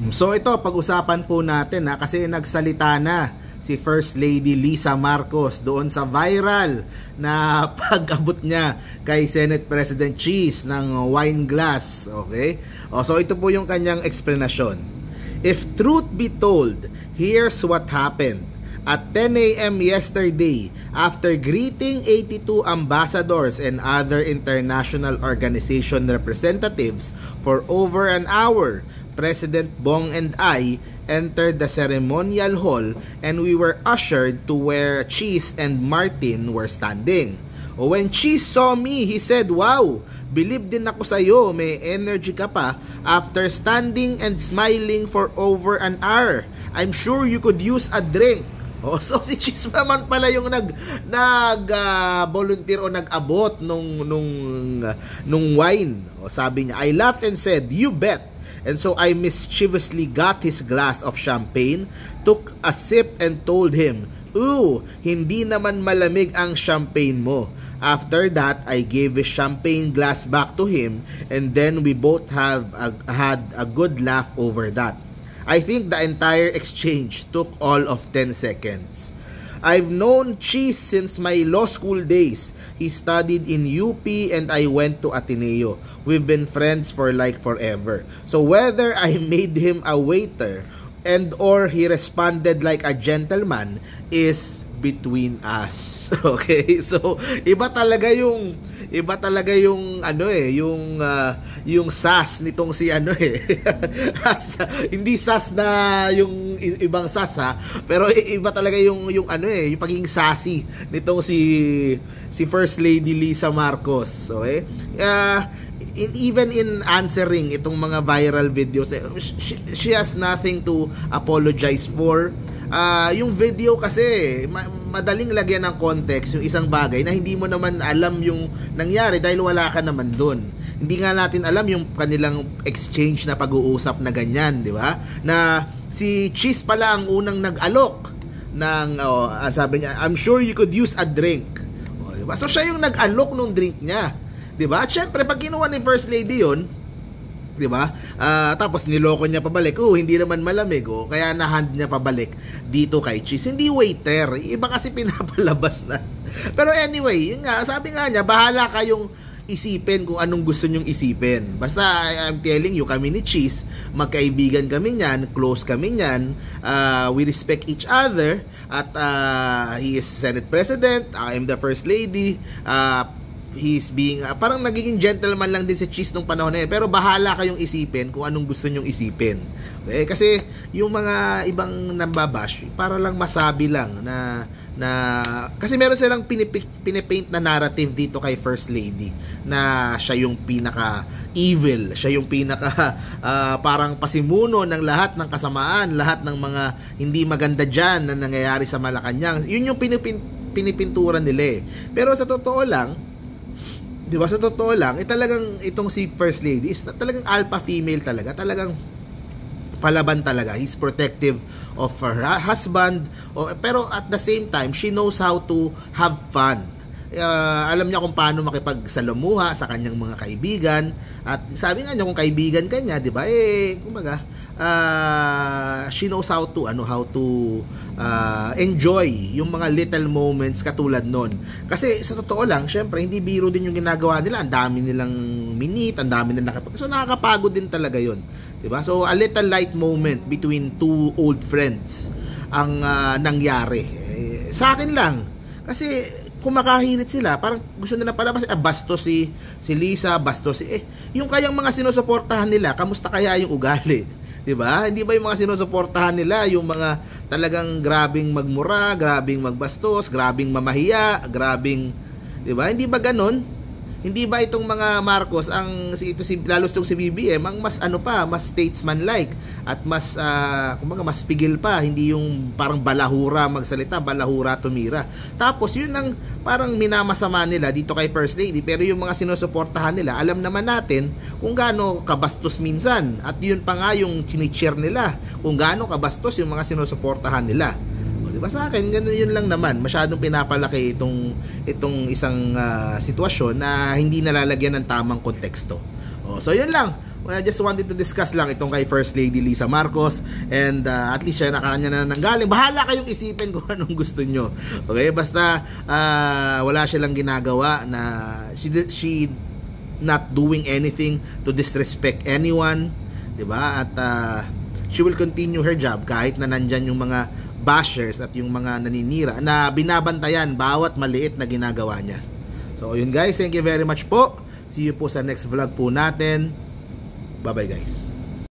So ito, pag-usapan po natin kasi nagsalita na si First Lady Lisa Marcos doon sa viral na pag-abot niya kay Senate President Cheese ng wine glass. Okay? So ito po yung kanyang explanation. If truth be told, here's what happened. At 10 a.m. yesterday, after greeting 82 ambassadors and other international organization representatives for over an hour, President Bong and I entered the ceremonial hall and we were ushered to where Cheese and Martin were standing. When Cheese saw me, he said, "Wow, believe din ako sa'yo, may energy ka pa after standing and smiling for over an hour. I'm sure you could use a drink." So si Cheese naman pala yung volunteer o nag-abot nung wine. Sabi niya, I laughed and said, "You bet." And so I mischievously got his glass of champagne, took a sip and told him, "Ooh, hindi naman malamig ang champagne mo." After that, I gave his champagne glass back to him and then we both had a good laugh over that. I think the entire exchange took all of 10 seconds. I've known Cheese since my law school days. He studied in UP and I went to Ateneo. We've been friends for like forever. So whether I made him a waiter and or he responded like a gentleman is between us. Okay? So iba talaga yung yung sas nitong si hindi sas na yung ibang sas pero iba talaga yung yung pagiging sassy nitong si First Lady Lisa Marcos. Okay? Even in answering itong mga viral videos, she has nothing to apologize for. Yung video kasi madaling lagyan ng context yung isang bagay na hindi mo naman alam yung nangyari dahil wala ka naman doon. Hindi nga natin alam yung kanilang exchange na pag-uusap na ganyan, di ba? Na si Cheese pala ang unang nag-alok ng sabi niya, "I'm sure you could use a drink." Diba? So siya yung nag-alok nung drink niya. Diba? At syempre, pag ginawa ni First Lady yun, diba? Tapos niloko niya pabalik, hindi naman malamig, kaya na-hand niya pabalik dito kay Cheese. Hindi waiter, iba kasi pinapalabas na. Pero anyway, yun nga, sabi nga niya, bahala kayong isipin kung anong gusto nyong isipin. Basta, I'm telling you, kami ni Cheese, magkaibigan kami niyan, close kami niyan, we respect each other, at he is Senate President, I am the First Lady, he's being parang nagiging gentleman lang din si Cheese nung panahon na yun. Pero bahala kayong isipin kung anong gusto nyong isipin. Okay? Kasi yung mga ibang nambabash, para lang masabi lang na kasi meron silang pinipaint na narrative dito kay First Lady na siya yung pinaka evil, siya yung pinaka parang pasimuno ng lahat ng kasamaan, lahat ng mga hindi maganda dyan na nangyayari sa Malacanang. Yun yung pinipinturan nila Pero sa totoo lang, diba, sa totoo lang, talagang itong si First Lady is talagang alpha female talaga. Talagang palaban talaga. He's protective of her husband. Pero at the same time, she knows how to have fun. Alam niya kung paano makipagsalamuha sa kanyang mga kaibigan. At sabi nga niya, kung kaibigan ka niya, diba, kumbaga, she knows how to enjoy yung mga little moments katulad nun. Kasi sa totoo lang, syempre hindi biro din yung ginagawa nila. Ang dami nilang minute, ang dami nilang so nakakapagod din talaga yun, diba? So a little light moment between two old friends ang nangyari. Sa akin lang, kasi kung makahinit sila, parang gusto nila palabas, bastos si Lisa, bastos yung kayang mga sinusuportahan nila, kamusta kaya yung ugali? Diba? Hindi ba yung mga sinusuportahan nila, yung mga talagang grabing magmura, grabing magbastos, grabing mamahiya, grabing, diba? Hindi ba ganon? Hindi ba itong mga Marcos, lalo itong si BBM, ang mas mas statesman-like at mas, kumbaga, mas pigil pa, hindi yung parang balahura magsalita, balahura tumira. Tapos, yun ang parang minamasama nila dito kay First Lady, pero yung mga sinusuportahan nila, alam naman natin kung gaano kabastos minsan, at yun pa nga yung chinicheer nila, kung gaano kabastos yung mga sinusuportahan nila. Diba, sa akin, ganun yun lang naman. Masyadong pinapalaki itong isang sitwasyon na hindi nalalagyan ng tamang konteksto. So yun lang. I just wanted to discuss lang itong kay First Lady Lisa Marcos, and at least siya nakakanya na nanggaling. Bahala kayong isipin kung anong gusto nyo. Okay, basta wala siya lang ginagawa na she not doing anything to disrespect anyone, 'di ba? At she will continue her job kahit na nandyan yung mga bashers at yung mga naninira na binabantayan bawat maliit na ginagawa niya. So yun guys, thank you very much po. See you po sa next vlog po natin. Bye bye guys.